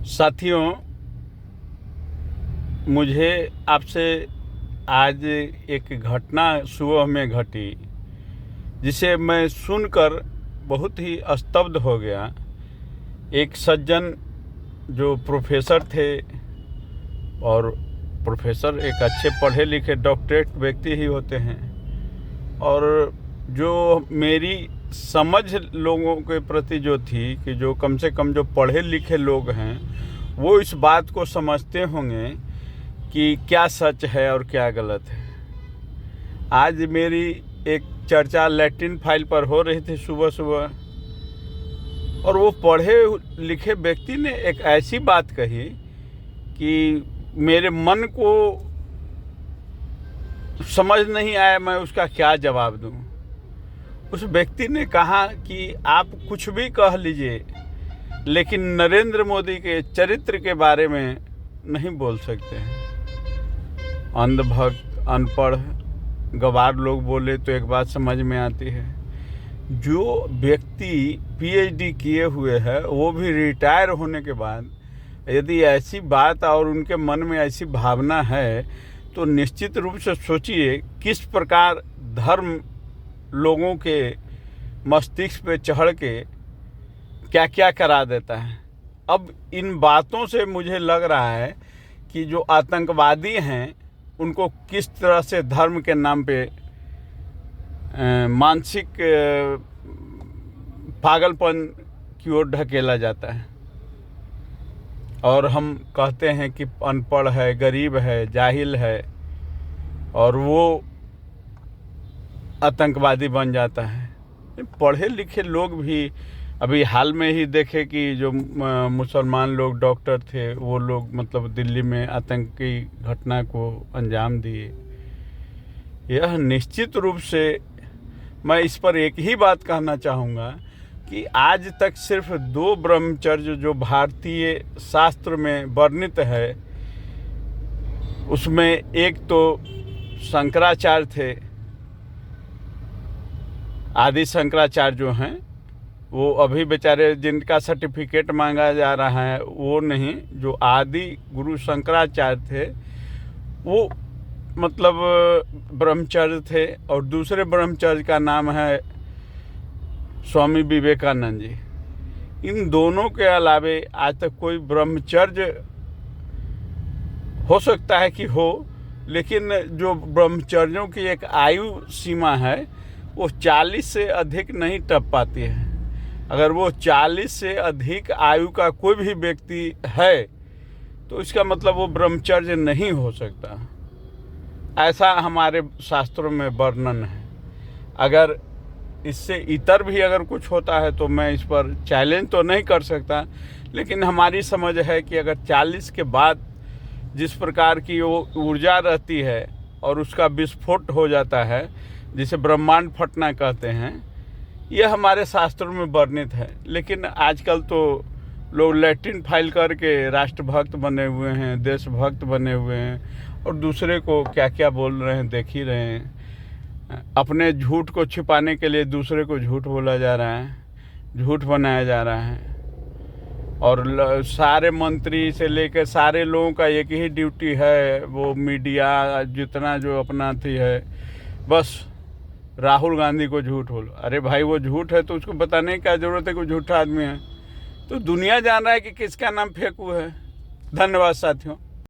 साथियों, मुझे आपसे आज एक घटना सुबह में घटी जिसे मैं सुनकर बहुत ही स्तब्ध हो गया। एक सज्जन जो प्रोफेसर थे, और प्रोफेसर एक अच्छे पढ़े लिखे डॉक्टरेट व्यक्ति ही होते हैं, और जो मेरी समझ लोगों के प्रति जो थी कि जो कम से कम जो पढ़े लिखे लोग हैं वो इस बात को समझते होंगे कि क्या सच है और क्या गलत है। आज मेरी एक चर्चा लैट्रिन फाइल पर हो रही थी सुबह सुबह, और वो पढ़े लिखे व्यक्ति ने एक ऐसी बात कही कि मेरे मन को समझ नहीं आया मैं उसका क्या जवाब दूं। उस व्यक्ति ने कहा कि आप कुछ भी कह लीजिए, लेकिन नरेंद्र मोदी के चरित्र के बारे में नहीं बोल सकते हैं। अंधभक्त, अनपढ़, गंवार लोग बोले तो एक बात समझ में आती है। जो व्यक्ति पीएचडी किए हुए हैं, वो भी रिटायर होने के बाद यदि ऐसी बात और उनके मन में ऐसी भावना है, तो निश्चित रूप से सोचिए किस प्रकार धर्म लोगों के मस्तिष्क पे चढ़ के क्या क्या करा देता है। अब इन बातों से मुझे लग रहा है कि जो आतंकवादी हैं उनको किस तरह से धर्म के नाम पे मानसिक पागलपन की ओर ढकेला जाता है। और हम कहते हैं कि अनपढ़ है, गरीब है, जाहिल है, और वो आतंकवादी बन जाता है। पढ़े लिखे लोग भी अभी हाल में ही देखे कि जो मुसलमान लोग डॉक्टर थे, वो लोग मतलब दिल्ली में आतंकी घटना को अंजाम दिए। यह निश्चित रूप से मैं इस पर एक ही बात कहना चाहूँगा कि आज तक सिर्फ 2 ब्रह्मचर्य जो भारतीय शास्त्र में वर्णित है, उसमें एक तो शंकराचार्य थे। आदि शंकराचार्य जो हैं वो अभी बेचारे जिनका सर्टिफिकेट मांगा जा रहा है वो नहीं, जो आदि गुरु शंकराचार्य थे वो मतलब ब्रह्मचर्य थे। और दूसरे ब्रह्मचर्य का नाम है स्वामी विवेकानंद जी। इन दोनों के अलावे आज तक कोई ब्रह्मचर्य हो सकता है कि हो, लेकिन जो ब्रह्मचर्यों की एक आयु सीमा है वो 40 से अधिक नहीं टप पाती है। अगर वो 40 से अधिक आयु का कोई भी व्यक्ति है तो इसका मतलब वो ब्रह्मचर्य नहीं हो सकता, ऐसा हमारे शास्त्रों में वर्णन है। अगर इससे इतर भी अगर कुछ होता है तो मैं इस पर चैलेंज तो नहीं कर सकता, लेकिन हमारी समझ है कि अगर 40 के बाद जिस प्रकार की वो ऊर्जा रहती है और उसका विस्फोट हो जाता है, जिसे ब्रह्मांड फटना कहते हैं, यह हमारे शास्त्रों में वर्णित है। लेकिन आजकल तो लोग लैट्रिन फाइल करके राष्ट्रभक्त बने हुए हैं, देशभक्त बने हुए हैं, और दूसरे को क्या क्या बोल रहे हैं देख ही रहे हैं। अपने झूठ को छिपाने के लिए दूसरे को झूठ बोला जा रहा है, झूठ बनाया जा रहा है। और सारे मंत्री से लेकर सारे लोगों का एक ही ड्यूटी है, वो मीडिया जितना जो अपना थी है, बस राहुल गांधी को झूठ बोलो। अरे भाई, वो झूठ है तो उसको बताने की क्या ज़रूरत है कि झूठा आदमी है। तो दुनिया जान रहा है कि किसका नाम फेंकू है। धन्यवाद साथियों।